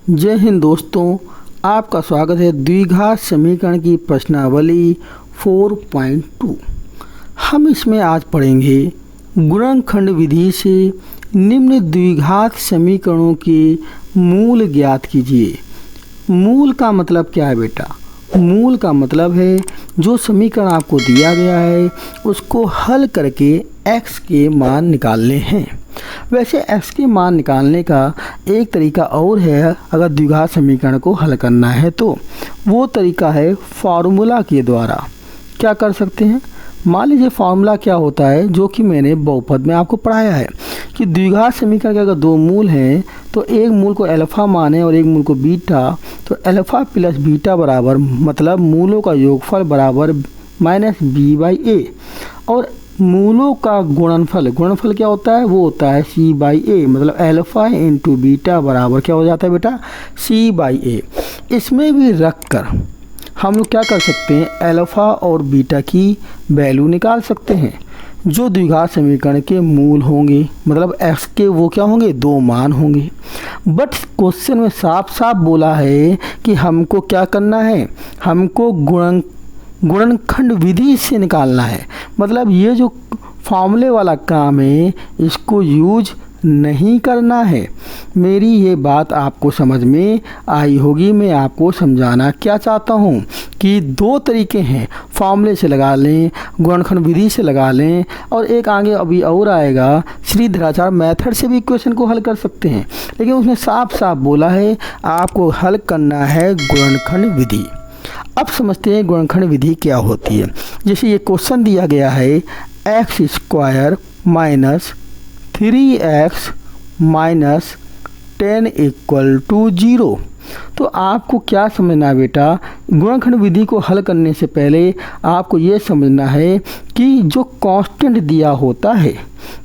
जय हिंद दोस्तों, आपका स्वागत है द्विघात समीकरण की प्रश्नावली 4.2। हम इसमें आज पढ़ेंगे गुणनखंड विधि से निम्न द्विघात समीकरणों के मूल ज्ञात कीजिए। मूल का मतलब क्या है बेटा? मूल का मतलब है जो समीकरण आपको दिया गया है उसको हल करके x के मान निकालने हैं। वैसे x के मान निकालने का एक तरीका और है। अगर द्विघात समीकरण को हल करना है तो वो तरीका है फार्मूला के द्वारा। क्या कर सकते हैं? मान लीजिए फार्मूला क्या होता है, जो कि मैंने बहुपद में आपको पढ़ाया है कि द्विघात समीकरण के अगर दो मूल हैं तो एक मूल को अल्फ़ा माने और एक मूल को बीटा, तो अल्फ़ा प्लस बीटा बराबर मतलब मूलों का योगफल बराबर -b/a और मूलों का गुणनफल क्या होता है? वो होता है c/a, मतलब अल्फ़ा इंटू बीटा बराबर क्या हो जाता है बेटा? c/a। इसमें भी रख कर हम लोग क्या कर सकते हैं? अल्फ़ा और बीटा की वैल्यू निकाल सकते हैं जो द्विघात समीकरण के मूल होंगे, मतलब x के वो क्या होंगे? दो मान होंगे। बट क्वेश्चन में साफ साफ बोला है कि हमको क्या करना है? हमको गुणनखंड विधि से निकालना है। मतलब ये जो फॉर्मूले वाला काम है इसको यूज नहीं करना है। मेरी ये बात आपको समझ में आई होगी। मैं आपको समझाना क्या चाहता हूँ कि दो तरीके हैं, फॉर्मूले से लगा लें, गुणनखंड विधि से लगा लें, और एक आगे अभी और आएगा श्रीधराचार्य मेथड से भी क्वेश्चन को हल कर सकते हैं। लेकिन उसने साफ साफ बोला है आपको हल करना है गुणनखंड विधि। अब समझते हैं गुणनखंड विधि क्या होती है। जैसे ये क्वेश्चन दिया गया है x² - 3x - 10 = 0। तो आपको क्या समझना है बेटा? गुणनखंड विधि को हल करने से पहले आपको ये समझना है कि जो कांस्टेंट दिया होता है,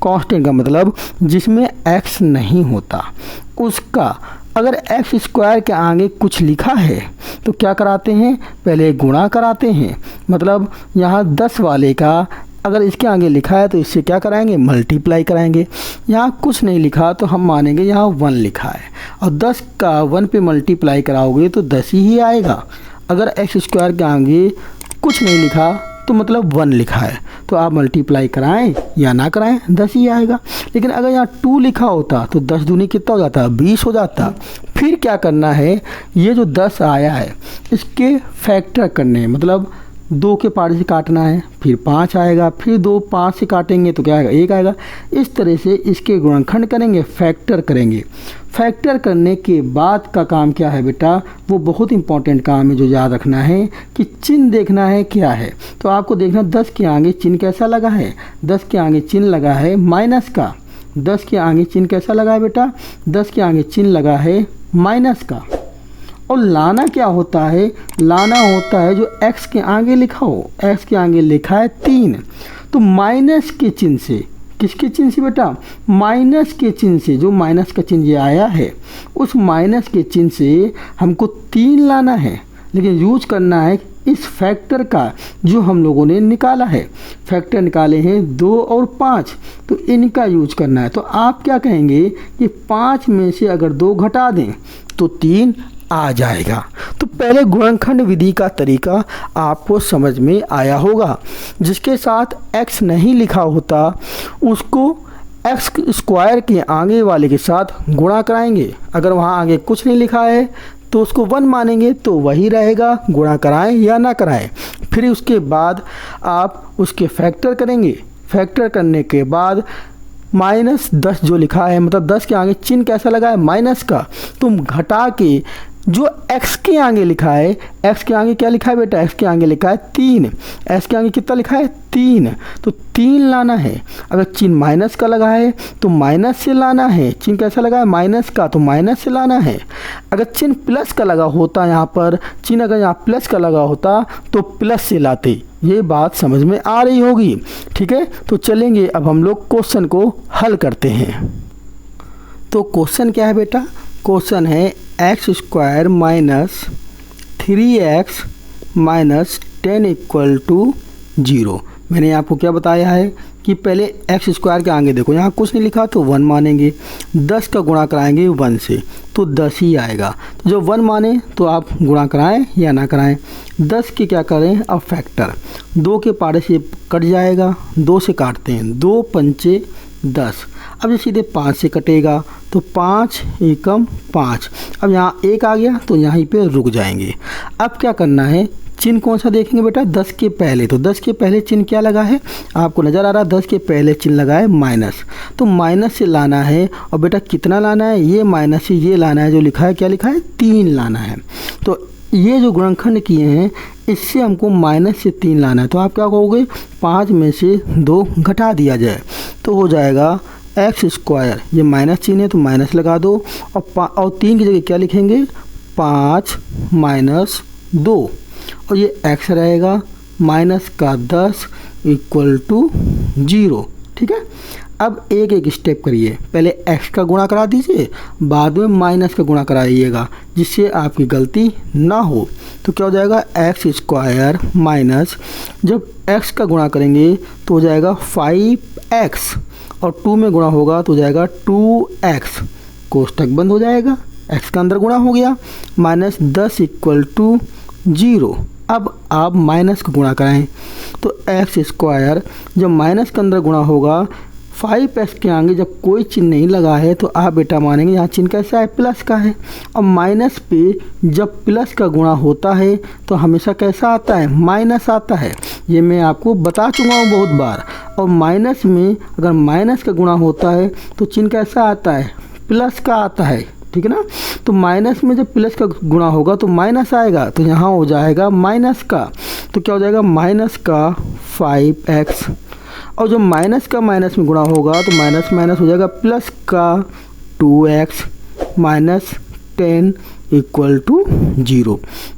कांस्टेंट का मतलब जिसमें x नहीं होता, उसका अगर x² के आगे कुछ लिखा है तो क्या कराते हैं? पहले गुणा कराते हैं। मतलब यहाँ 10 वाले का अगर इसके आगे लिखा है तो इससे क्या कराएंगे? मल्टीप्लाई कराएंगे। यहाँ कुछ नहीं लिखा तो हम मानेंगे यहाँ 1 लिखा है, और 10 का 1 पे मल्टीप्लाई कराओगे तो 10 ही आएगा। अगर x² के आगे कुछ नहीं लिखा तो मतलब 1 लिखा है, तो आप मल्टीप्लाई कराएं या ना कराएं 10 ही आएगा। लेकिन अगर यहाँ 2 लिखा होता तो 10 दूनी कितना हो जाता? 20 हो जाता। फिर क्या करना है? ये जो 10 आया है इसके फैक्टर करने हैं, मतलब 2 के पार्ट से काटना है, फिर 5 आएगा, फिर 2 5 से काटेंगे तो क्या आएगा? 1 आएगा। इस तरह से इसके गुणनखंड करेंगे, फैक्टर करेंगे। फैक्टर करने के बाद का काम क्या है बेटा? वो बहुत इंपॉर्टेंट काम है जो याद रखना है कि चिन्ह देखना है क्या है। तो आपको देखना 10 के आगे चिन्ह कैसा लगा है? 10 के आगे चिन्ह लगा है माइनस का। 10 के आगे चिन्ह कैसा लगा है बेटा? 10 के आगे चिन्ह लगा है माइनस का। और लाना क्या होता है? लाना होता है जो x के आगे लिखा हो। x के आगे लिखा है 3, तो माइनस के चिन्ह से, किसके चिन्ह से बेटा? माइनस के चिन्ह से। जो माइनस का चिन्ह ये आया है उस माइनस के चिन्ह से हमको 3 लाना है, लेकिन यूज करना है इस फैक्टर का जो हम लोगों ने निकाला है। फैक्टर निकाले हैं 2 और 5, तो इनका यूज करना है। तो आप क्या कहेंगे कि 5 में से अगर 2 घटा दें तो 3 आ जाएगा। तो पहले गुणनखंड विधि का तरीका आपको समझ में आया होगा। जिसके साथ x नहीं लिखा होता उसको x² के आगे वाले के साथ गुणा कराएंगे। अगर वहाँ आगे कुछ नहीं लिखा है तो उसको 1 मानेंगे तो वही रहेगा, गुणा कराएं या ना कराएं। फिर उसके बाद आप उसके फैक्टर करेंगे। फैक्टर करने के बाद -10 जो लिखा है, मतलब 10 के आगे चिन्ह कैसा लगा है? माइनस का। तुम घटा के जो x के आगे लिखा है, x के आगे क्या लिखा है बेटा? x के आगे लिखा है 3। x के आगे कितना लिखा है? 3, तो 3 लाना है। अगर चिन्ह माइनस का लगा है तो माइनस से लाना है। चिन्ह कैसा लगा है? माइनस का, तो माइनस से लाना है। अगर चिन्ह प्लस का लगा होता यहाँ पर, चिन्ह अगर यहाँ प्लस का लगा होता तो प्लस से लाते। ये बात समझ में आ रही होगी, ठीक है? तो चलेंगे अब हम लोग क्वेश्चन को हल करते हैं। तो क्वेश्चन क्या है बेटा? क्वेश्चन है x² - 3x - 10 = 0। मैंने आपको क्या बताया है कि पहले एक्स स्क्वायर के आगे देखो, यहाँ कुछ नहीं लिखा तो 1 मानेंगे, 10 का गुणा कराएंगे 1 से तो 10 ही आएगा। तो जब 1 माने तो आप गुणा कराएं या ना कराएं। 10 के क्या करें, अब फैक्टर 2 के पारे से कट जाएगा, 2 से काटते हैं, 2 पंचे 10। अब ये सीधे 5 से कटेगा तो 5 एकम 5। अब यहाँ 1 आ गया तो यहीं पे रुक जाएंगे। अब क्या करना है, चिन्ह कौन सा देखेंगे बेटा, 10 के पहले। तो 10 के पहले चिन्ह क्या लगा है, आपको नज़र आ रहा है 10 के पहले चिन्ह लगा है माइनस। तो माइनस से लाना है, और बेटा कितना लाना है, ये माइनस से ये लाना है, जो लिखा है क्या लिखा है 3 लाना है। तो ये जो गुणनखंड किए हैं इससे हमको माइनस से 3 लाना है। तो आप क्या कहोगे, 5 में से 2 घटा दिया जाए तो हो जाएगा एक्स स्क्वायर, ये माइनस चिन्ह है तो माइनस लगा दो, और 3 की जगह क्या लिखेंगे 5 माइनस 2, और ये एक्स रहेगा माइनस का 10 इक्वल टू 0। ठीक है, अब एक एक स्टेप करिए, पहले एक्स का गुणा करा दीजिए, बाद में माइनस का गुणा कराइएगा जिससे आपकी गलती ना हो। तो क्या हो जाएगा, एक्स स्क्वायर माइनस, जब एक्स का गुणा करेंगे तो हो जाएगा 5x, और 2 में गुणा होगा तो हो जाएगा 2x, कोष्टक बंद हो जाएगा, x का अंदर गुणा हो गया, माइनस 10 इक्वल टू 0। अब आप माइनस का गुणा कराएं तो एक्स स्क्वायर, जब माइनस के अंदर गुणा होगा 5x के आगे जब कोई चिन्ह नहीं लगा है तो आप बेटा मानेंगे यहाँ चिन्ह कैसा है, प्लस का है। और माइनस पे जब प्लस का गुणा होता है तो हमेशा कैसा आता है, माइनस आता है। ये मैं आपको बता चुका हूँ बहुत बार। और माइनस में अगर माइनस का गुणा होता है तो चिन्ह कैसा आता है, प्लस का आता है। ठीक है ना, तो माइनस में जब प्लस का गुणा होगा तो माइनस आएगा, तो यहाँ हो जाएगा माइनस का, तो क्या हो जाएगा माइनस का 5x, और जब माइनस का माइनस में गुणा होगा तो माइनस माइनस हो जाएगा प्लस का 2x माइनस 10 इक्वल टू 0।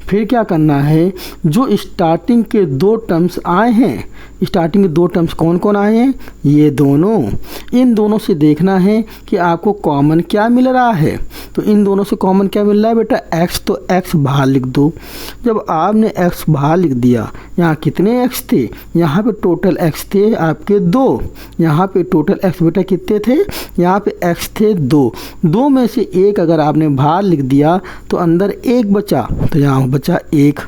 फिर क्या करना है, जो स्टार्टिंग के 2 टर्म्स आए हैं, स्टार्टिंग के 2 टर्म्स कौन कौन आए हैं, ये दोनों, इन दोनों से देखना है कि आपको कॉमन क्या मिल रहा है। तो इन दोनों से कॉमन क्या मिल रहा है बेटा, x, तो x बाहर लिख दो। जब आपने x बाहर लिख दिया, यहाँ कितने x थे, यहाँ पे टोटल x थे आपके 2, यहाँ पे टोटल x बेटा कितने थे, यहाँ पे x थे 2 में से 1 अगर आपने बाहर लिख दिया तो अंदर 1 बचा, तो यहाँ बचा 1।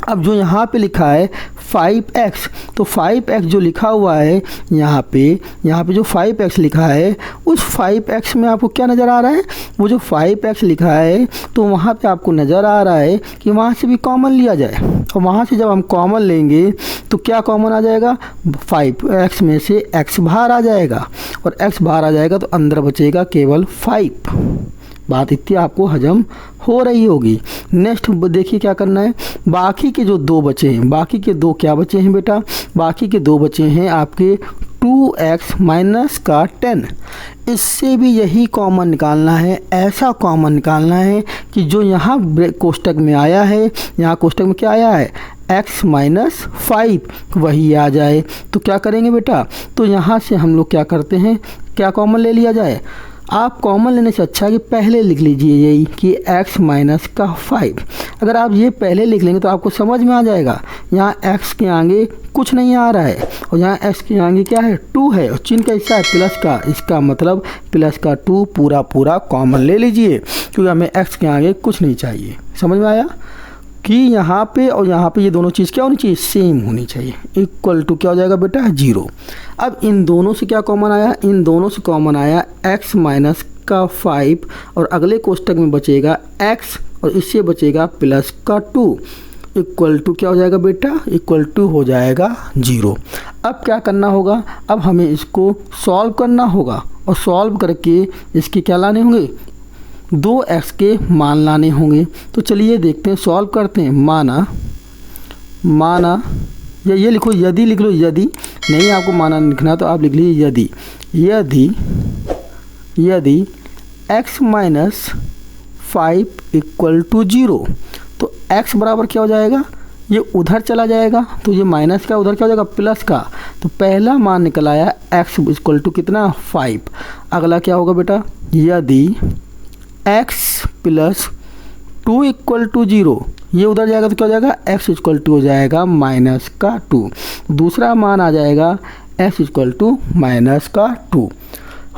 अब जो यहाँ पे लिखा है 5x, तो 5x जो लिखा हुआ है यहाँ पे जो 5x लिखा है, उस 5x में आपको क्या नज़र आ रहा है, वो जो 5x लिखा है तो वहाँ पे आपको नज़र आ रहा है कि वहाँ से भी कॉमन लिया जाए। और वहाँ से जब हम कॉमन लेंगे तो क्या कॉमन आ जाएगा, 5x में से x बाहर आ जाएगा, और x बाहर आ जाएगा तो अंदर बचेगा केवल 5। बात इतनी आपको हजम हो रही होगी। नेक्स्ट देखिए क्या करना है, बाकी के जो 2 बचे हैं, बाकी के 2 क्या बचे हैं बेटा, बाकी के 2 बचे हैं आपके 2x माइनस का 10। इससे भी यही कॉमन निकालना है, ऐसा कॉमन निकालना है कि जो यहाँ कोष्टक में आया है, यहाँ कोष्टक में क्या आया है, x माइनस 5 वही आ जाए। तो क्या करेंगे बेटा, तो यहाँ से हम लोग क्या करते हैं, क्या कॉमन ले लिया जाए। आप कॉमन लेने से अच्छा है कि पहले लिख लीजिए यही कि x माइनस का 5। अगर आप ये पहले लिख लेंगे तो आपको समझ में आ जाएगा, यहाँ x के आगे कुछ नहीं आ रहा है, और यहाँ x के आगे क्या है 2 है, और चिन्ह कैसा है प्लस का, इसका मतलब प्लस का 2 पूरा कॉमन ले लीजिए, क्योंकि हमें x के आगे कुछ नहीं चाहिए। समझ में आया कि यहाँ पे और यहाँ पे ये दोनों चीज़ क्या होनी चाहिए, सेम होनी चाहिए। इक्वल टू क्या हो जाएगा बेटा 0। अब इन दोनों से क्या कॉमन आया, इन दोनों से कॉमन आया x माइनस का 5, और अगले कोष्टक में बचेगा x, और इससे बचेगा प्लस का 2। इक्वल टू क्या हो जाएगा बेटा, इक्वल टू हो जाएगा 0। अब क्या करना होगा, अब हमें इसको सॉल्व करना होगा, और सॉल्व करके इसके क्या लाने होंगे, 2x के मान लाने होंगे। तो चलिए देखते हैं, सॉल्व करते हैं। माना या ये लिखो, यदि लिख लो, यदि नहीं आपको माना लिखना तो आप लिख लीजिए यदि x माइनस 5 इक्वल टू 0, तो x बराबर क्या हो जाएगा, ये उधर चला जाएगा, तो ये माइनस का उधर क्या हो जाएगा, प्लस का। तो पहला मान निकल आया x इक्वल टू कितना 5। अगला क्या होगा बेटा, यदि x प्लस 2 इक्वल टू 0, ये उधर जाएगा तो क्या हो जाएगा, x इक्वल टू हो जाएगा माइनस का 2। दूसरा मान आ जाएगा एक्स इक्वल टू माइनस का 2।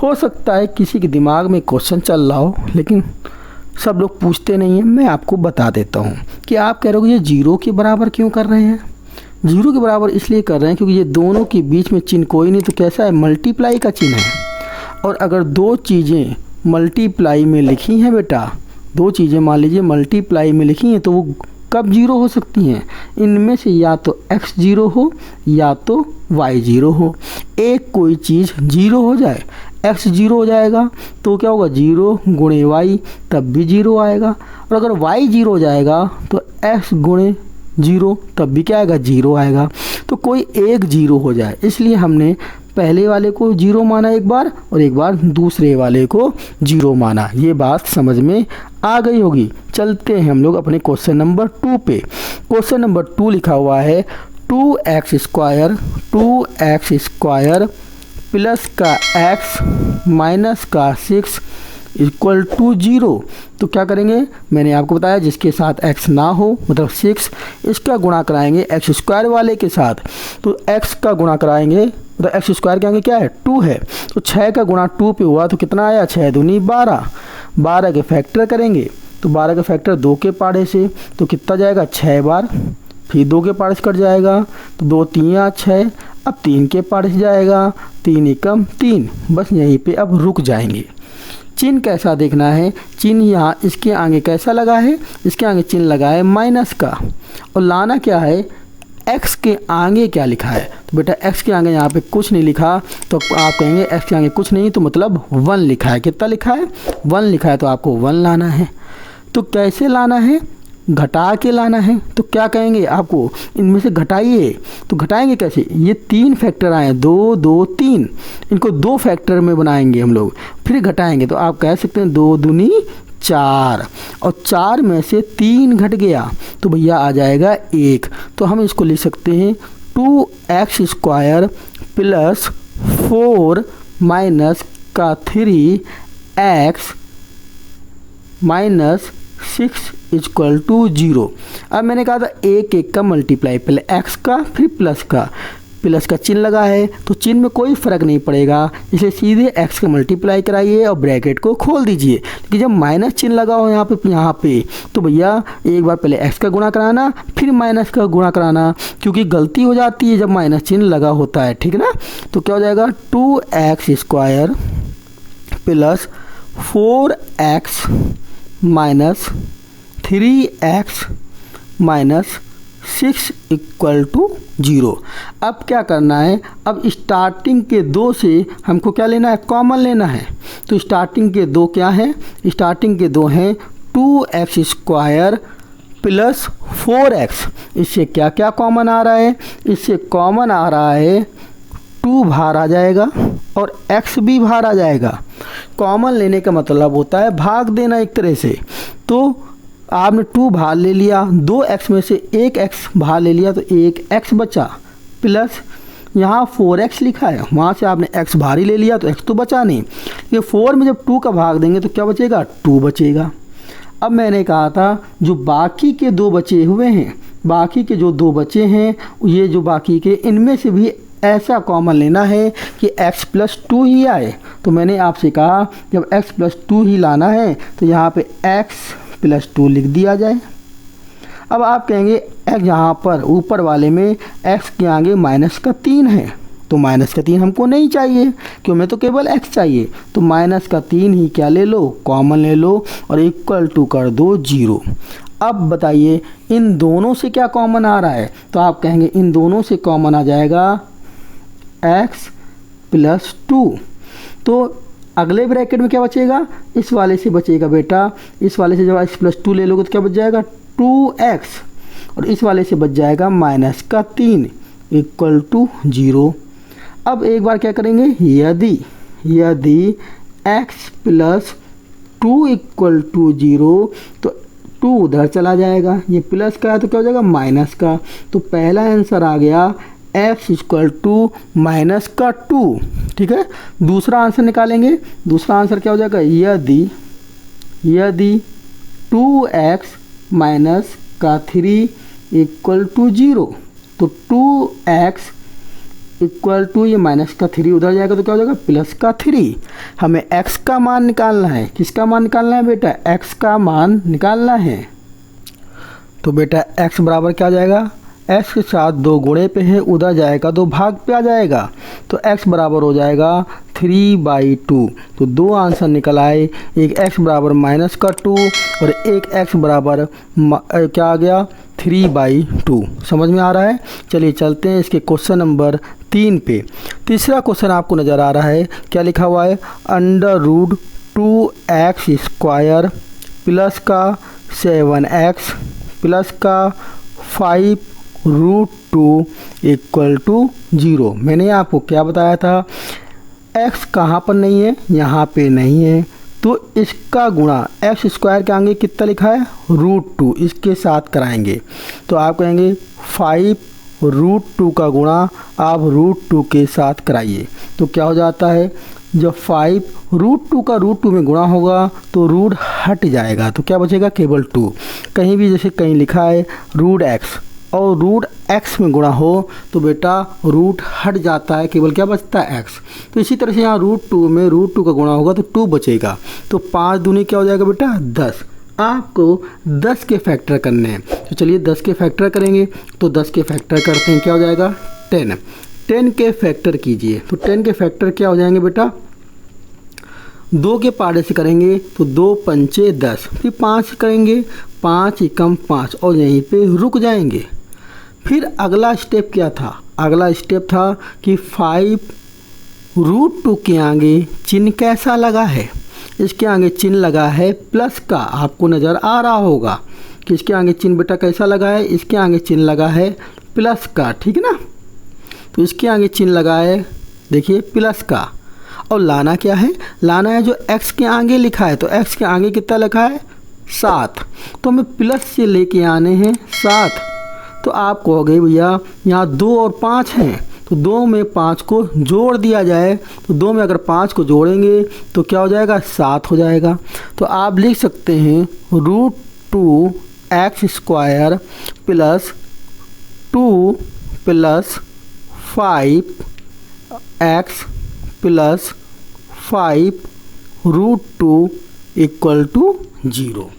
हो सकता है किसी के दिमाग में क्वेश्चन चल रहा हो, लेकिन सब लोग पूछते नहीं हैं। मैं आपको बता देता हूँ कि आप कह रहे हो ये जीरो के बराबर क्यों कर रहे हैं। जीरो के बराबर इसलिए कर रहे हैं क्योंकि ये दोनों के बीच में चिन्ह कोई नहीं, तो कैसा है, मल्टीप्लाई का चिन्ह है। और अगर दो चीज़ें मल्टीप्लाई में लिखी हैं बेटा, दो चीज़ें मान लीजिए मल्टीप्लाई में लिखी हैं, तो वो कब जीरो हो सकती हैं, इनमें से या तो x जीरो हो या तो y जीरो हो। एक कोई चीज़ जीरो हो जाए, x जीरो हो जाएगा तो क्या होगा, जीरो गुणे y, तब भी जीरो आएगा। और अगर y जीरो हो जाएगा तो x गुणे जीरो, तब भी क्या आएगा, जीरो आएगा। तो कोई एक जीरो हो जाए, इसलिए हमने पहले वाले को जीरो माना एक बार और एक बार दूसरे वाले को जीरो माना। ये बात समझ में आ गई होगी। चलते हैं हम लोग अपने क्वेश्चन नंबर 2 पे। क्वेश्चन नंबर 2 लिखा हुआ है 2x स्क्वायर प्लस का x माइनस का 6 इक्वल टू 0। तो क्या करेंगे, मैंने आपको बताया जिसके साथ x ना हो मतलब 6, इसका गुणा कराएंगे x स्क्वायर वाले के साथ। तो x का गुणा कराएंगे तो x स्क्वायर के आगे क्या है, 2 है, तो 6 का गुणा 2 पे हुआ तो कितना आया, 6 दूनी 12। 12 के फैक्टर करेंगे तो 12 का फैक्टर 2 के पाड़े से, तो कितना जाएगा, 6 बार, फिर 2 के पाड़े से कट जाएगा तो 2 3 या 6, अब 3 के पाड़े से जाएगा, 3 एकम 3। बस यहीं पे अब रुक जाएंगे। चिन्ह कैसा देखना है, चिन्ह यहाँ इसके आगे कैसा लगा है, इसके आगे चिन्ह लगा है माइनस का, और लाना क्या है, x के आगे क्या लिखा है। तो बेटा x के आगे यहाँ पे कुछ नहीं लिखा, तो आप कहेंगे x के आगे कुछ नहीं तो मतलब 1 लिखा है। कितना लिखा है, 1 लिखा है, तो आपको 1 लाना है। तो कैसे लाना है, घटा के लाना है। तो क्या कहेंगे, आपको इनमें से घटाइए। तो घटाएंगे कैसे, ये 3 फैक्टर आए, 2 2 3, इनको 2 फैक्टर में बनाएंगे हम लोग, फिर घटाएंगे। तो आप कह सकते हैं 2 दूनी 4, और 4 में से 3 घट गया तो भैया आ जाएगा 1। तो हम इसको लिख सकते हैं 2x स्क्वायर प्लस 4 माइनस का 3x माइनस 6 इक्वल टू 0। अब मैंने कहा था एक एक का मल्टीप्लाई, पहले x का फिर प्लस का चिन्ह लगा है तो चिन्ह में कोई फ़र्क नहीं पड़ेगा, इसलिए सीधे x का मल्टीप्लाई कराइए और ब्रैकेट को खोल दीजिए। लेकिन जब माइनस चिन्ह लगा हो यहाँ पे तो भैया एक बार पहले x का गुणा कराना फिर माइनस का गुणा कराना, क्योंकि गलती हो जाती है जब माइनस चिन्ह लगा होता है, ठीक ना। तो क्या हो जाएगा, 2x square plus 4x minus 3x minus 6 equal to 0। अब क्या करना है, अब स्टार्टिंग के 2 से हमको क्या लेना है, कॉमन लेना है। तो स्टार्टिंग के 2 क्या हैं, स्टार्टिंग के 2 हैं 2x स्क्वायर प्लस 4x। इससे क्या क्या कॉमन आ रहा है, इससे कॉमन आ रहा है 2 बाहर आ जाएगा और x भी बाहर आ जाएगा। कॉमन लेने का मतलब होता है भाग देना एक तरह से। तो आपने 2 बाहर ले लिया, 2x में से 1x बाहर ले लिया तो 1x बचा, प्लस यहाँ 4x लिखा है, वहाँ से आपने x बाहर ही ले लिया तो x तो बचा नहीं। ये 4 में जब 2 का भाग देंगे तो क्या बचेगा, 2 बचेगा। अब मैंने कहा था जो बाकी के 2 बचे हुए हैं, बाकी के जो 2 बचे हैं, ये जो बाकी के इनमें से भी ऐसा कॉमन लेना है कि x प्लस 2 ही आए। तो मैंने आपसे कहा जब x प्लस 2 ही लाना है तो यहाँ पे x प्लस 2 लिख दिया जाए। अब आप कहेंगे x यहाँ पर ऊपर वाले में x के आगे माइनस का 3 है, तो माइनस का 3 हमको नहीं चाहिए, क्यों, हमें तो केवल x चाहिए। तो माइनस का 3 ही क्या ले लो, कॉमन ले लो और इक्वल टू कर दो 0। अब बताइए इन दोनों से क्या कॉमन आ रहा है, तो आप कहेंगे इन दोनों से कॉमन आ जाएगा x प्लस 2। तो अगले ब्रैकेट में क्या बचेगा, इस वाले से बचेगा बेटा, इस वाले से जब x प्लस 2 ले लोगे तो क्या बच जाएगा, 2x, और इस वाले से बच जाएगा माइनस का 3 इक्वल टू 0। अब एक बार क्या करेंगे, यदि x प्लस 2 इक्वल टू 0 तो 2 उधर चला जाएगा, ये प्लस का है तो क्या हो जाएगा, माइनस का। तो पहला आंसर आ गया x इक्वल टू माइनस का 2, ठीक है। दूसरा आंसर निकालेंगे, दूसरा आंसर क्या हो जाएगा, यदि 2x माइनस का 3 इक्वल टू 0, तो 2x इक्वल टू ये माइनस का 3 उधर जाएगा तो क्या हो जाएगा प्लस का 3। हमें x का मान निकालना है। किसका मान निकालना है बेटा? x का मान निकालना है। तो बेटा x बराबर क्या आ जाएगा? x के साथ 2 गुणे पे है, उधर जाएगा 2 भाग पे आ जाएगा, तो x बराबर हो जाएगा 3/2। तो 2 आंसर निकल आए, एक x बराबर माइनस का 2 और एक x बराबर क्या आ गया 3/2। समझ में आ रहा है? चलिए चलते हैं इसके क्वेश्चन नंबर 3 पे। तीसरा क्वेश्चन आपको नज़र आ रहा है, क्या लिखा हुआ है? √2x² प्लस का 7x प्लस का 5√2 इक्वल टू 0। मैंने आपको क्या बताया था? x कहाँ पर नहीं है? यहाँ पे नहीं है, तो इसका गुणा x² के आगे कितना लिखा है? √2, इसके साथ कराएंगे तो आप कहेंगे 5√2 का गुणा आप √2 के साथ कराइए, तो क्या हो जाता है? जब 5√2 का √2 में गुणा होगा तो रूट हट जाएगा, तो क्या बचेगा? केवल 2। कहीं भी जैसे कहीं लिखा है √x और √x में गुणा हो तो बेटा रूट हट जाता है, केवल क्या बचता है? x। तो इसी तरह से यहाँ √2 में √2 का गुणा होगा तो 2 बचेगा, तो 5 दूनी क्या हो जाएगा बेटा? 10। आपको 10 के फैक्टर करने हैं, तो चलिए 10 के फैक्टर करेंगे। तो 10 के फैक्टर करते हैं, क्या हो जाएगा? 10। 10 के फैक्टर कीजिए, तो 10 के फैक्टर क्या हो जाएंगे बेटा? 2 के पाड़े से करेंगे तो 2 पंचे 10, फिर 5 करेंगे, 5 एकम 5 और यहीं पे रुक जाएंगे। फिर अगला स्टेप क्या था? अगला स्टेप था कि 5√2 के आगे चिन्ह कैसा लगा है? इसके आगे चिन्ह लगा है प्लस का, आपको नज़र आ रहा होगा कि इसके आगे चिन्ह बेटा कैसा लगा है? इसके आगे चिन्ह लगा है प्लस का, ठीक है ना? तो इसके आगे चिन्ह लगा है देखिए प्लस का, और लाना क्या है? लाना है जो x के आगे लिखा है, तो x के आगे कितना लिखा है? 7, तो हमें प्लस से लेके आने हैं 7। तो आप कहोगे भैया यहाँ 2 और 5 हैं, तो 2 में 5 को जोड़ दिया जाए, तो 2 में अगर 5 को जोड़ेंगे तो क्या हो जाएगा? 7 हो जाएगा। तो आप लिख सकते हैं √2x² plus 2 plus 5x plus 5√2 equal to 0।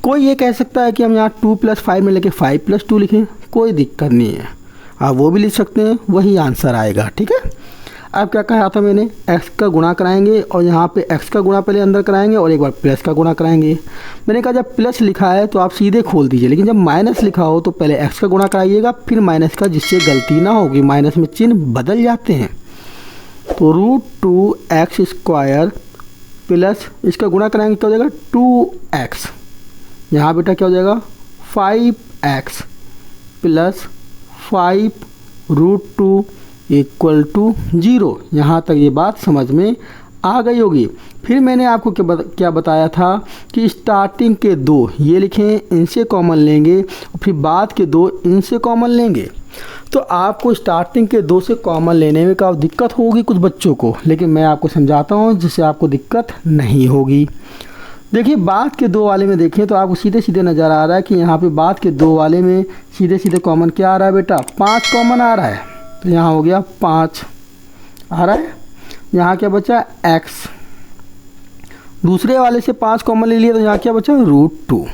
कोई ये कह सकता है कि हम यहाँ 2 + 5 में लेके 5 + 2 लिखें, कोई दिक्कत नहीं है, आप वो भी लिख सकते हैं, वही आंसर आएगा, ठीक है। अब क्या कहा था मैंने? x का गुणा कराएंगे और यहाँ पे x का गुणा पहले अंदर कराएंगे और एक बार प्लस का गुणा कराएंगे। मैंने कहा जब प्लस लिखा है तो आप सीधे खोल दीजिए, लेकिन जब माइनस लिखा हो तो पहले x का गुणा कराइएगा फिर माइनस का, जिससे गलती ना होगी, माइनस में चिन्ह बदल जाते हैं। तो √2x² प्लस इसका गुणा कराएंगे क्या हो जाएगा? 2x। यहाँ बेटा क्या हो जाएगा? 5x plus 5√2 equal to 0। यहाँ तक ये बात समझ में आ गई होगी। फिर मैंने आपको क्या बताया था कि स्टार्टिंग के 2 ये लिखें, इनसे कॉमन लेंगे और फिर बाद के 2 इनसे कॉमन लेंगे। तो आपको स्टार्टिंग के 2 से कॉमन लेने में काफ़ी दिक्कत होगी कुछ बच्चों को, लेकिन मैं आपको समझाता हूँ जिससे आपको दिक्कत नहीं होगी। देखिए बाद के 2 वाले में देखें तो आपको सीधे सीधे नज़र आ रहा है कि यहाँ पे बाद के 2 वाले में सीधे सीधे कॉमन क्या आ रहा है बेटा? 5 कॉमन आ रहा है, तो यहाँ हो गया 5 आ रहा है। यहाँ क्या बचा? x। दूसरे वाले से 5 कॉमन ले लिया तो यहाँ क्या बचा? √2।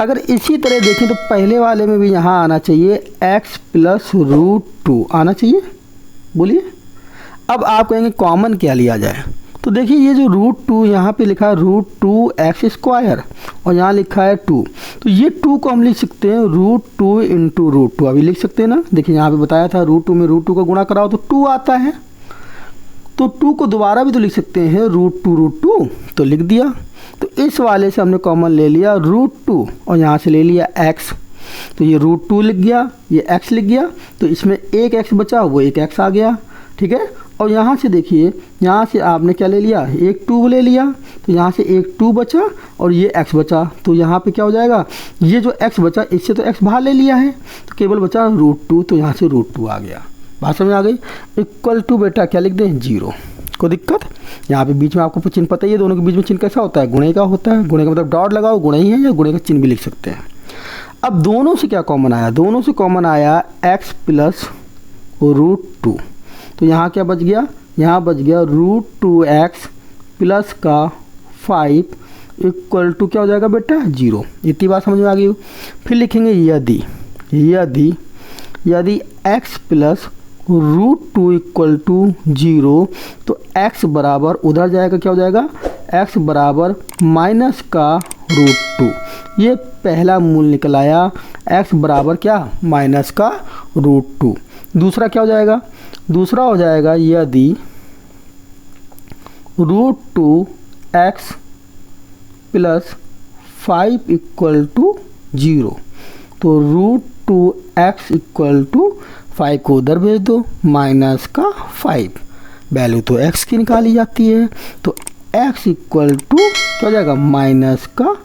अगर इसी तरह देखें तो पहले वाले में भी यहाँ आना चाहिए x प्लस √2 आना चाहिए, बोलिए। अब आप कहेंगे कॉमन क्या लिया जाए, तो देखिए ये जो √2 यहाँ पे लिखा है √2x² और यहाँ लिखा है 2, तो ये 2 को हम लिख सकते हैं √2 इंटू √2, अभी लिख सकते हैं ना। देखिए यहाँ पे बताया था √2 में √2 का गुणा कराओ तो 2 आता है, तो 2 को दोबारा भी तो लिख सकते हैं √2 तो लिख दिया। तो इस वाले से हमने कॉमन ले लिया √2 और यहाँ से ले लिया x, तो ये √2 लिख गया, ये x लिख गया, तो इसमें एक x बचा, वो एक x आ गया, ठीक है। और यहाँ से देखिए, यहाँ से आपने क्या ले लिया? एक 2 ले लिया, तो यहाँ से एक 2 बचा और ये x बचा, तो यहाँ पे क्या हो जाएगा? ये जो x बचा इससे तो x बाहर ले लिया है, तो केवल बचा √2, तो यहाँ से √2 आ गया। बात समझ आ गई? इक्वल टू बेटा क्या लिख दें? 0। कोई दिक्कत? यहाँ पे बीच में आपको चिन्ह पता ही है, दोनों के बीच में चिन्ह कैसा होता है? गुणे का होता है। गुणे का मतलब डॉट लगाओ, गुणे ही है, या गुणे का चिन्ह भी लिख सकते हैं। अब दोनों से क्या कॉमन आया? दोनों से कॉमन आया x प्लस √2। तो यहाँ क्या बच गया, यहाँ बच गया √2x प्लस का 5 इक्वल टू क्या हो जाएगा बेटा 0। इतनी बात समझ में आ गई। फिर लिखेंगे यदि x प्लस √2 इक्वल टू 0 तो x बराबर उधर जाएगा, क्या हो जाएगा, x बराबर माइनस का √2। ये पहला मूल निकल आया, x बराबर क्या, माइनस का √2। दूसरा क्या हो जाएगा, दूसरा हो जाएगा यदि √2x प्लस 5 इक्वल टू 0 तो √2x इक्वल टू 5 को उधर भेज दो, माइनस का 5, वैल्यू तो x की निकाली जाती है, तो x इक्वल टू क्या हो जाएगा, माइनस का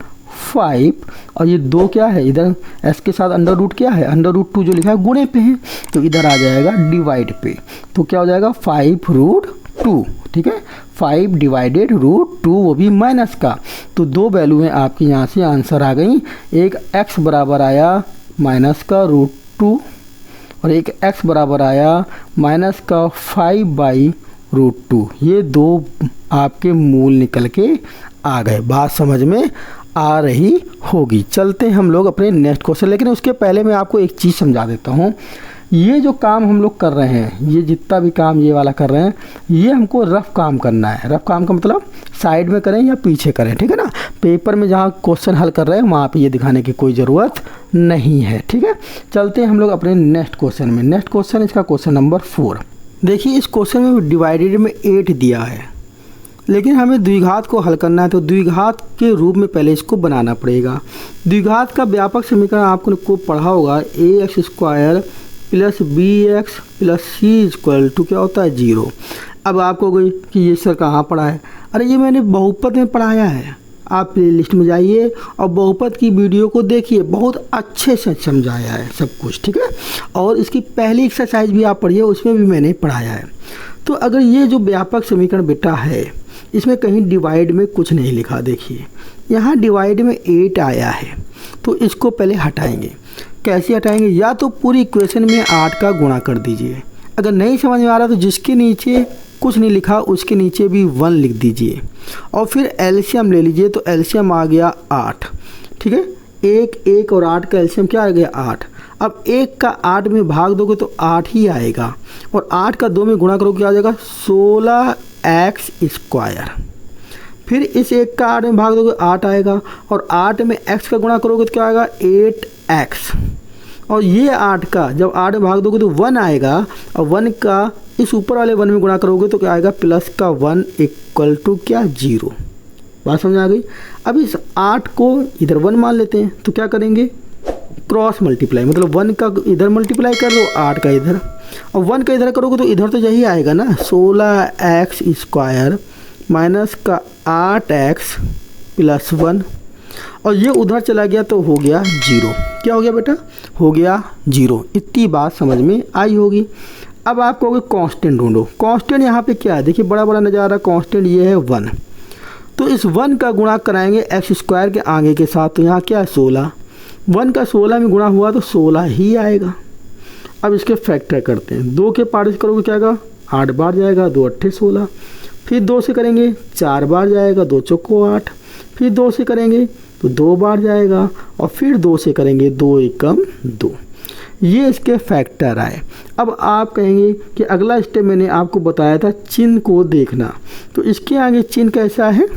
5। और ये 2 क्या है, इधर s के साथ अंडर रूट क्या है, अंडर रूट 2 जो लिखा है गुणे पे है, तो इधर आ जाएगा डिवाइड पे, तो क्या हो जाएगा 5√2। ठीक है, 5 डिवाइडेड √2, वो भी माइनस का। तो 2 वैल्यू हैं आपकी यहाँ से आंसर आ गई। एक x बराबर आया माइनस का √2 और एक x बराबर आया माइनस का 5/√2। ये 2 आपके मूल निकल के आ गए। बात समझ में आ रही होगी। चलते हैं हम लोग अपने नेक्स्ट क्वेश्चन, लेकिन उसके पहले मैं आपको एक चीज़ समझा देता हूँ। ये जो काम हम लोग कर रहे हैं, ये जितना भी काम ये वाला कर रहे हैं, ये हमको रफ काम करना है। रफ काम का मतलब साइड में करें या पीछे करें, ठीक है ना। पेपर में जहाँ क्वेश्चन हल कर रहे हैं वहाँ पे ये दिखाने की कोई ज़रूरत नहीं है, ठीक है। चलते हैं हम लोग अपने नेक्स्ट क्वेश्चन में। नेक्स्ट क्वेश्चन इसका क्वेश्चन नंबर 4। देखिए इस क्वेश्चन में डिवाइडेड में 8 दिया है, लेकिन हमें द्विघात को हल करना है, तो द्विघात के रूप में पहले इसको बनाना पड़ेगा। द्विघात का व्यापक समीकरण आपको पढ़ा होगा, ax² plus bx plus c equal to क्या होता है 0। अब आपको कोई कि ये सर कहाँ पढ़ा है, अरे ये मैंने बहुपद में पढ़ाया है। आप प्ले लिस्ट में जाइए और बहुपद की वीडियो को देखिए, बहुत अच्छे से समझाया है सब कुछ, ठीक है। और इसकी पहली एक्सरसाइज भी आप पढ़िए, उसमें भी मैंने पढ़ाया है। तो अगर ये जो व्यापक समीकरण बेटा है, इसमें कहीं डिवाइड में कुछ नहीं लिखा, देखिए यहाँ डिवाइड में 8 आया है, तो इसको पहले हटाएंगे। कैसे हटाएंगे, या तो पूरी इक्वेशन में 8 का गुणा कर दीजिए। अगर नहीं समझ में आ रहा तो जिसके नीचे कुछ नहीं लिखा उसके नीचे भी 1 लिख दीजिए, और फिर एलसीएम ले लीजिए। तो एलसीएम आ गया 8, ठीक है। 1 और 8 का एलसीएम क्या आ गया 8। अब 1 का 8 में भाग दोगे तो 8 ही आएगा, और 8 का 2 में गुणा करोगे क्या आ जाएगा 16x²। फिर इस 1 का 8 में भाग दोगे 8 आएगा, और 8 में x का गुणा करोगे तो क्या आएगा 8x। और ये 8 का जब 8 में भाग दोगे तो 1 आएगा, और 1 का इस ऊपर वाले 1 में गुणा करोगे तो क्या आएगा प्लस का 1 इक्वल टू क्या 0। बात समझ आ गई। अब इस 8 को इधर 1 मान लेते हैं, तो क्या करेंगे क्रॉस मल्टीप्लाई, मतलब 1 का इधर मल्टीप्लाई कर दो 8 का इधर, और 1 का इधर करोगे तो इधर तो यही आएगा ना 16x² माइनस का 8x प्लस 1, और ये उधर चला गया तो हो गया 0। क्या हो गया बेटा, हो गया 0। इतनी बात समझ में आई होगी। अब आप कहोगे कांस्टेंट ढूंढो। कांस्टेंट यहाँ पे क्या है, देखिए बड़ा बड़ा नज़ारा कांस्टेंट ये है 1। तो इस 1 का गुणा कराएंगे x² के आगे के साथ, तो यहाँ क्या है 16। 1 का 16 में गुणा हुआ तो 16 ही आएगा। अब इसके फैक्टर करते हैं। 2 के पार्ट से करोगे क्या आएगा 8 बार जाएगा, 2 8 16। फिर 2 से करेंगे 4 बार जाएगा, 2 चौको 8। फिर 2 से करेंगे तो 2 बार जाएगा, और फिर 2 से करेंगे 2 एकम 2। ये इसके फैक्टर आए। अब आप कहेंगे कि अगला स्टेप मैंने आपको बताया था चिन्ह को देखना, तो इसके आगे चिन्ह कैसा है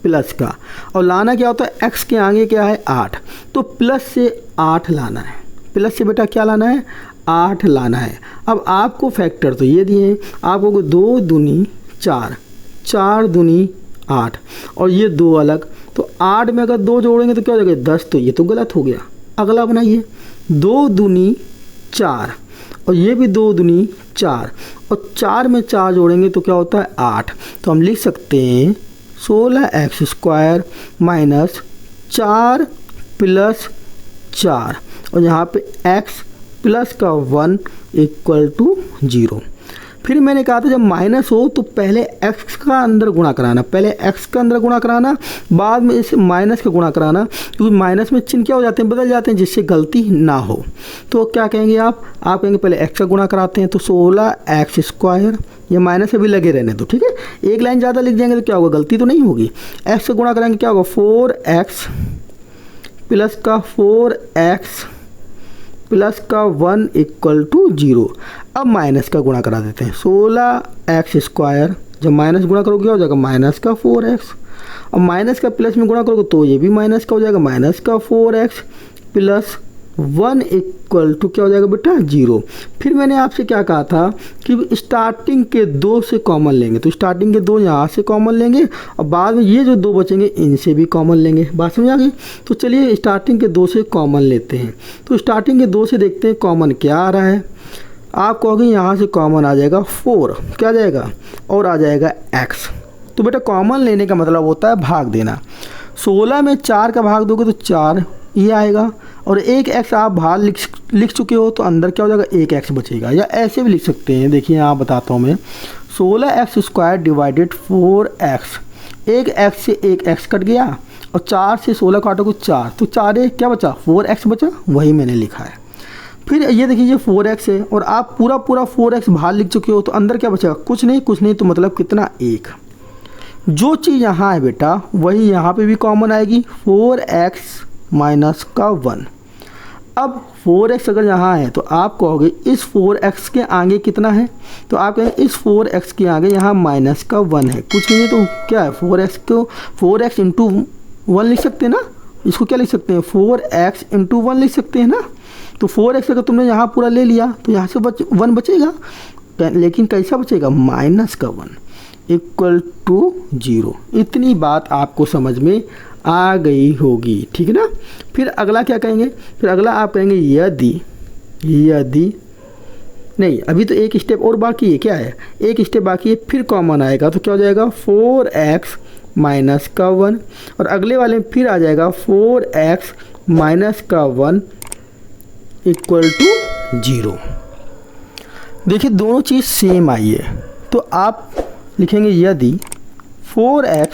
प्लस का, और लाना क्या होता है x के आगे क्या है 8, तो प्लस से 8 लाना है। प्लस से बेटा क्या लाना है 8 लाना है। अब आपको फैक्टर तो ये दिए हैं, आपको 2 दूनी 4, 4 दूनी 8, और ये 2 अलग, तो 8 में अगर 2 जोड़ेंगे तो क्या हो जाएगा 10, तो ये तो गलत हो गया। अगला बनाइए 2 दूनी 4, और ये भी 2 दूनी 4, और 4 में 4 जोड़ेंगे तो क्या होता है 8। तो हम लिख सकते हैं 16x² माइनस 4 प्लस 4, और यहाँ पे x प्लस का 1 इक्वल टू 0। फिर मैंने कहा था जब माइनस हो तो पहले x का अंदर गुणा कराना, पहले x का अंदर गुणा कराना, बाद में इस माइनस का गुणा कराना, क्योंकि माइनस में चिन्ह क्या हो जाते हैं, बदल जाते हैं, जिससे गलती ना हो। तो क्या कहेंगे आप कहेंगे पहले x का गुणा कराते हैं, तो 16x², ये माइनस अभी लगे रहने दो, ठीक है। एक लाइन ज़्यादा लिख जाएंगे तो क्या होगा, गलती तो नहीं होगी। x से गुणा करेंगे क्या होगा, 4x प्लस का 4x प्लस का 1 = 0। अब माइनस का गुणा करा देते हैं, 16x², जब माइनस गुणा करोगे क्या हो जाएगा, माइनस का 4x। अब माइनस का प्लस में गुणा करोगे तो ये भी माइनस का हो जाएगा, माइनस का 4x प्लस 1 = क्या हो जाएगा बेटा, 0। फिर मैंने आपसे क्या कहा था कि स्टार्टिंग के 2 से कॉमन लेंगे, तो स्टार्टिंग के 2 यहाँ से कॉमन लेंगे और बाद में ये जो 2 बचेंगे इनसे भी कॉमन लेंगे। बात समझ आ गई। तो चलिए स्टार्टिंग के 2 से कॉमन लेते हैं। तो स्टार्टिंग के 2 से देखते हैं कॉमन क्या आ रहा है। आप कहोगे यहाँ से कॉमन आ जाएगा 4, क्या आ जाएगा, और आ जाएगा x। तो बेटा कॉमन लेने का मतलब होता है भाग देना। 16 में 4 का भाग दोगे तो 4 ये आएगा, और एक x आप बाहर लिख चुके हो तो अंदर क्या हो जाएगा, एक x बचेगा। या ऐसे भी लिख सकते हैं, देखिए यहाँ बताता हूँ मैं, 16x² डिवाइडेड 4x, एक x से एक x कट गया और 4 से 16 काटोगे 4, तो 4 क्या बचा, 4x बचा, वही मैंने लिखा है। फिर ये देखिए ये 4x है और आप पूरा 4x बाहर लिख चुके हो, तो अंदर क्या बचेगा, कुछ नहीं, तो मतलब कितना, 1। जो चीज़ यहाँ है बेटा वही यहाँ पे भी कॉमन आएगी, 4x माइनस का 1। अब 4x अगर यहाँ है तो आप कहोगे इस 4x के आगे कितना है, तो आप कहेंगे इस 4x के आगे यहाँ माइनस का 1 है, कुछ नहीं तो क्या है, 4x को 4x इंटू 1 लिख सकते हैं ना, इसको क्या लिख सकते हैं, 4x इंटू 1 लिख सकते हैं ना। तो 4x अगर तुमने यहाँ पूरा ले लिया तो यहाँ से 1 बचेगा, लेकिन कैसा बचेगा, माइनस का 1 = 0। इतनी बात आपको समझ में आ गई होगी, ठीक है ना। फिर अगला क्या कहेंगे, फिर अगला आप कहेंगे यदि नहीं, अभी तो एक स्टेप और बाकी है, क्या है, एक स्टेप बाकी है, फिर कॉमन आएगा तो क्या हो जाएगा, 4x माइनस का 1, और अगले वाले में फिर आ जाएगा 4x माइनस का 1 = 0। देखिए दोनों चीज़ सेम आई है, तो आप लिखेंगे यदि 4x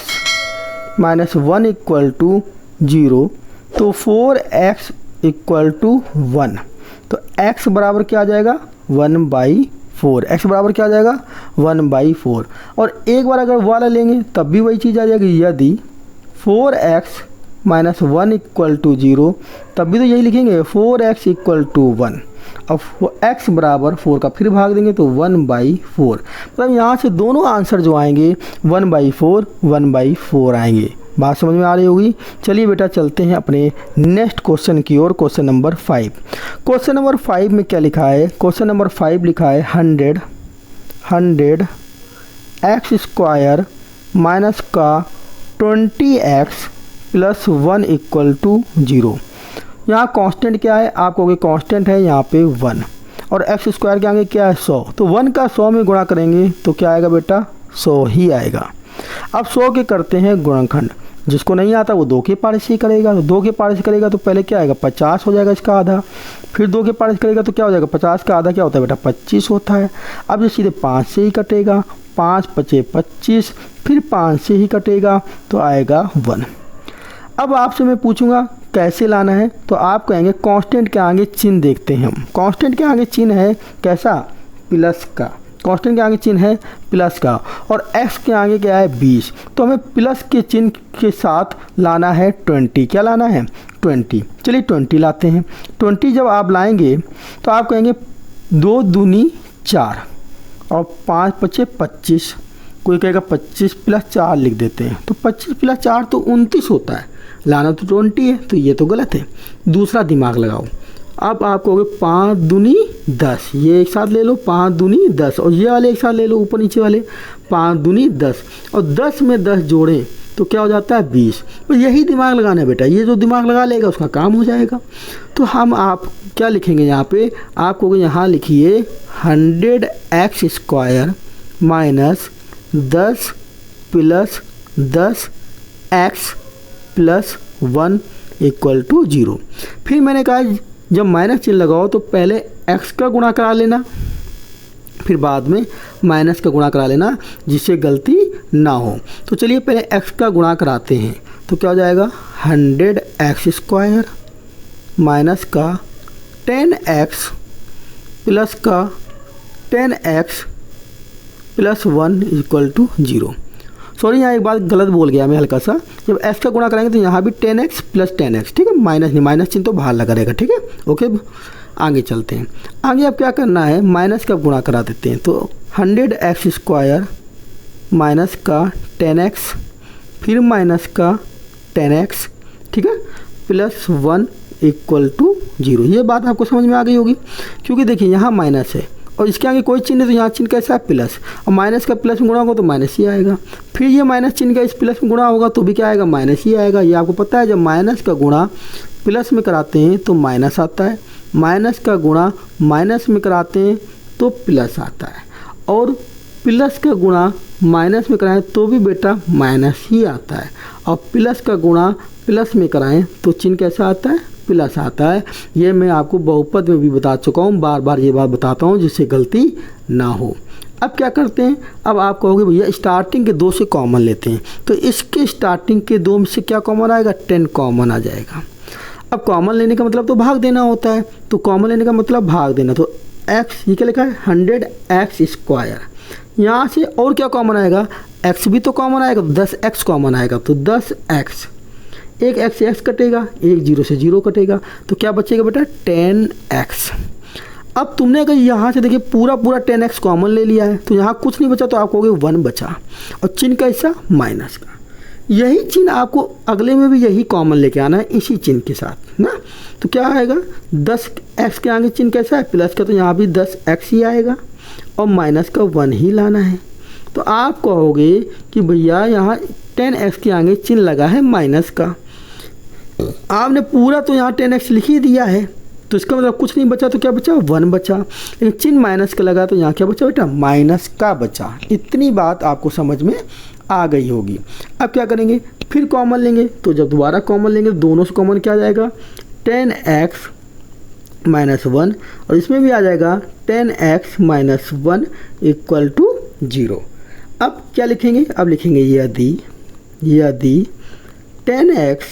माइनस 1 = 0, तो 4x = 1, तो x बराबर क्या आ जाएगा, 1/4। x बराबर क्या आ जाएगा, 1/4। और एक बार अगर वाला लेंगे तब भी वही चीज़ आ जाएगी, यदि 4x माइनस 1 = 0, तब भी तो यही लिखेंगे, 4x = 1। अब x बराबर 4 का फिर भाग देंगे तो 1/4। मतलब यहाँ से दोनों आंसर जो आएंगे 1/4 आएंगे। बात समझ में आ रही होगी। चलिए बेटा चलते हैं अपने नेक्स्ट क्वेश्चन की ओर, क्वेश्चन नंबर 5। क्वेश्चन नंबर 5 में क्या लिखा है, क्वेश्चन नंबर 5 लिखा है 100 x² माइनस का 20x प्लस 1 = 0। यहाँ कांस्टेंट क्या है, आप कहोगे कांस्टेंट है यहाँ पे 1, और x² के आगे क्या है, 100। तो 1 का 100 में गुणा करेंगे तो क्या आएगा बेटा, 100 ही आएगा। अब 100 के करते हैं गुणनखंड, जिसको नहीं आता वो 2 के पारे से ही करेगा। तो 2 के पारे से करेगा तो पहले क्या आएगा, 50 हो जाएगा इसका आधा। फिर 2 के पारे से करेगा तो क्या हो जाएगा, 50 का आधा क्या होता है बेटा, 25 होता है। अब ये सीधे 5 से ही कटेगा, 5 × 5 = 25, फिर 5 से ही कटेगा तो आएगा 1। अब आपसे मैं पूछूंगा कैसे लाना है, तो आप कहेंगे कांस्टेंट के आगे चिन्ह देखते हैं हम। कांस्टेंट के आगे चिन्ह है कैसा, प्लस का। कांस्टेंट के आगे चिन्ह है प्लस का, और x के आगे क्या है, 20। तो हमें प्लस के चिन्ह के साथ लाना है 20। क्या लाना है, 20। चलिए 20 लाते हैं। 20 जब आप लाएंगे तो आप कहेंगे 2 दूनी 4 और 5 × 5 = 25। कोई कहेगा 25 + 4 लिख देते हैं, तो 25 + 4 तो 29 होता है, लाना तो 20 है, तो ये तो गलत है। दूसरा दिमाग लगाओ, अब आप कहोगे 5 दूनी 10, ये एक साथ ले लो, 5 दूनी 10, और ये वाले एक साथ ले लो, ऊपर नीचे वाले, 5 दूनी 10, और 10 में 10 जोड़ें तो क्या हो जाता है, 20। तो यही दिमाग लगाना है बेटा, ये जो दिमाग लगा लेगा उसका काम हो जाएगा। तो हम आप क्या लिखेंगे यहाँ पे, आप कहोगे यहाँ लिखिए 100x² माइनस 10 + 10x प्लस 1 = 0। फिर मैंने कहा जब माइनस चिन्ह लगाओ तो पहले x का गुणा करा लेना, फिर बाद में माइनस का गुणा करा लेना जिससे गलती ना हो। तो चलिए पहले x का गुणा कराते हैं। तो क्या हो जाएगा 100x² माइनस का 10x प्लस का 10x plus 1 equal to 0। Sorry यहाँ एक बात गलत बोल गया मैं हल्का सा। जब x का गुणा कराएंगे तो यहाँ भी 10x प्लस 10x, ठीक है, माइनस नहीं, माइनस चिन्ह तो बाहर लगा रहेगा, ठीक है। ओके, आगे चलते हैं। आगे अब क्या करना है, माइनस का गुणा करा देते हैं। तो 100x² माइनस का 10x फिर माइनस का 10x, ठीक है, प्लस 1 इक्वल टू 0। ये बात आपको समझ में आ गई होगी, क्योंकि देखिए यहाँ माइनस है और इसके आगे कोई चिन्ह है तो यहाँ चिन्ह कैसा है प्लस, और माइनस का प्लस में गुणा होगा तो माइनस ही आएगा। फिर ये माइनस चिन्ह का इस प्लस में गुणा होगा तो भी क्या आएगा, माइनस ही आएगा। ये आपको पता है जब माइनस का गुणा प्लस में कराते हैं तो माइनस आता है, माइनस का गुणा माइनस में कराते हैं तो प्लस आता है, और प्लस का गुणा माइनस में कराएं तो भी बेटा माइनस ही आता है, और प्लस का गुणा प्लस में कराएं तो चिन्ह कैसा आता है, प्लस आता है। ये मैं आपको बहुपद में भी बता चुका हूँ, बार बार ये बात बताता हूँ जिससे गलती ना हो। अब क्या करते हैं, अब आप कहोगे भैया स्टार्टिंग के 2 से कॉमन लेते हैं, तो इसके स्टार्टिंग के 2 में से क्या कॉमन आएगा, 10 कॉमन आ जाएगा। अब कॉमन लेने का मतलब तो भाग देना होता है, तो कॉमन लेने का मतलब भाग देना। तो x ये क्या लिखा है 100x², यहाँ से और क्या कॉमन आएगा, x भी तो कॉमन आएगा, 10x कॉमन आएगा, तो 10x, एक x से x कटेगा, एक 0 से 0 कटेगा, तो क्या बचेगा बेटा 10x। अब तुमने अगर यहाँ से देखिए पूरा 10x कॉमन ले लिया है तो यहाँ कुछ नहीं बचा, तो आप कहोगे 1 बचा, और चिन्ह कैसा, माइनस का। यही चिन्ह आपको अगले में भी यही कॉमन लेके आना है इसी चिन्ह के साथ ना। तो क्या आएगा 10x के आगे चिन्ह कैसा है, प्लस का, तो यहाँ भी 10x ही आएगा, और माइनस का 1 ही लाना है। तो आप कहोगे कि भैया यहाँ 10x के आगे चिन्ह लगा है माइनस का, आपने पूरा तो यहाँ 10x लिख ही दिया है, तो इसका मतलब कुछ नहीं बचा, तो क्या बचा 1 बचा, लेकिन चिन्ह माइनस का लगा तो यहाँ क्या बचा बेटा, माइनस का बचा। इतनी बात आपको समझ में आ गई होगी। अब क्या करेंगे, फिर कॉमन लेंगे, तो जब दोबारा कॉमन लेंगे दोनों से कॉमन क्या आ जाएगा 10x माइनस 1, और इसमें भी आ जाएगा 10x माइनस 1 इक्वल टू 0। अब क्या लिखेंगे, अब लिखेंगे यदि 10x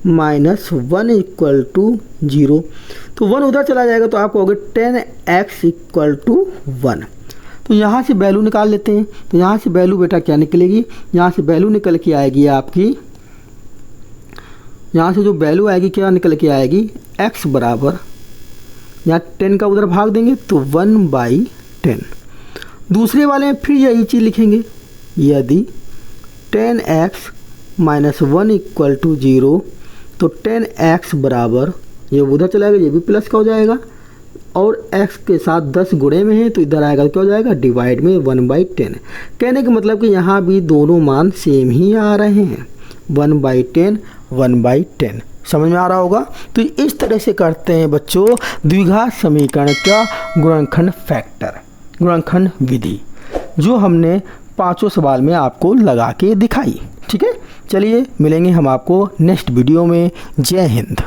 माइनस 1 इक्वल टू 0, तो 1 उधर चला जाएगा, तो आप कहोगे 10x इक्वल टू 1। तो यहाँ से वैल्यू निकाल लेते हैं। तो यहाँ से वैल्यू बेटा क्या निकलेगी, यहाँ से वैल्यू निकल के आएगी आपकी, यहाँ से जो वैल्यू आएगी क्या निकल के आएगी, x बराबर, यहाँ 10 का उधर भाग देंगे तो 1/10। दूसरे वाले में फिर यही चीज़ लिखेंगे, यदि 10x माइनस 1 इक्वल टू 0, तो 10x बराबर, ये उधर चला जाएगा, ये भी प्लस का हो जाएगा, और x के साथ 10 गुणे में है तो इधर आएगा क्या हो जाएगा, डिवाइड में 1/10। कहने का मतलब कि यहाँ भी दोनों मान सेम ही आ रहे हैं, 1/10। समझ में आ रहा होगा। तो इस तरह से करते हैं बच्चों द्विघात समीकरण का गुणनखंड फैक्टर, गुणनखंड विधि, जो हमने 5 सवाल में आपको लगा के दिखाई। ठीक है, चलिए मिलेंगे हम आपको नेक्स्ट वीडियो में। जय हिंद।